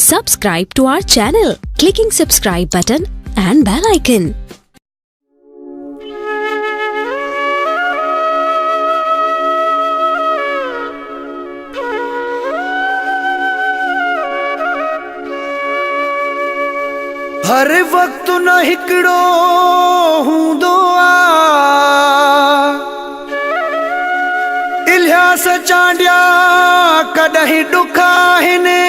Subscribe to our channel, clicking subscribe button and bell icon. हर वक्त न हिकड़ो हूंदो इलियास चांडिया कॾहिं ॾुख आहिनि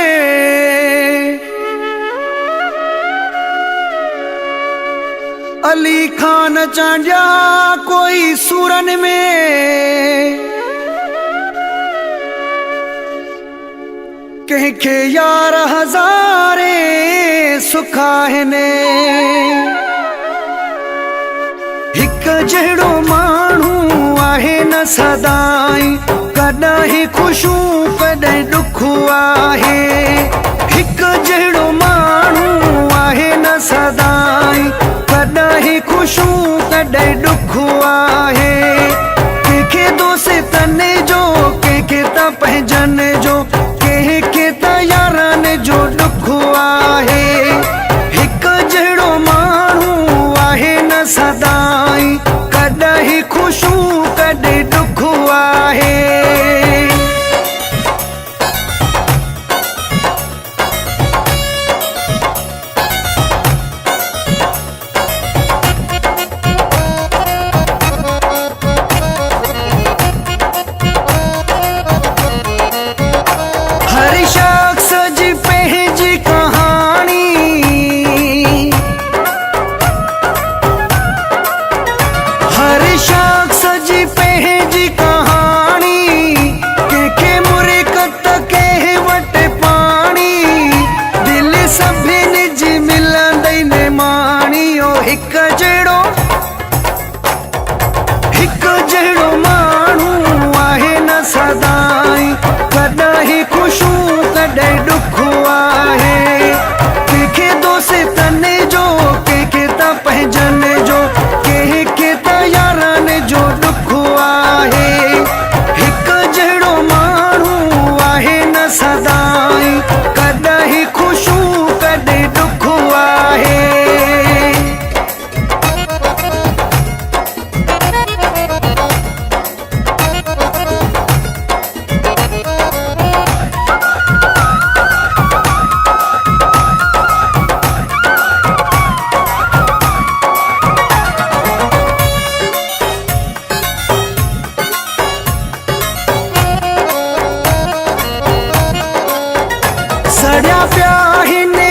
अली खान चांडिया कोई सूरन में कंहिंखे यार हज़ारे सुख आहिनि हिक जहिड़ो माण्हू आहे न सदाई कॾहिं ख़ुशियूं कॾहिं ॾुख आहे हिक जहिड़ो माण्हू आहे न सदाई कॾहिं ख़ुशियूं कॾहिं ॾुख आहे कंहिंखे दोस्तन जो कंहिंखे त पंहिंजन जो कंहिंखे त यारनि जो ॾुख आहे हिक जहिड़ो माण्हू आहे न सदाई कॾहिं ख़ुशियूं कॾहिं ॾुख आहे हर शख्स जी पंहिंजी कहानी हर शख्स जी पंहिंजी कहानी कंहिंखे मुरिक त कंहिं वटि पाणी दिलि सभिनी जी मिलंदई न माणी ओ हिक जहिड़ो माण्हू आहे न सदाई कॾहिं ख़ुशियूं कॾहिं ॾुख आहे कंहिंखे दोस्तन जो कंहिंखे त पंहिंजन जो कंहिंखे त यारनि जो ॾुख आहे हिक जहिड़ो माण्हू आहे न सदाई कॾहिं ख़ुशियूं कॾहिं ॾुख आहे सड़िया पिया आहिनि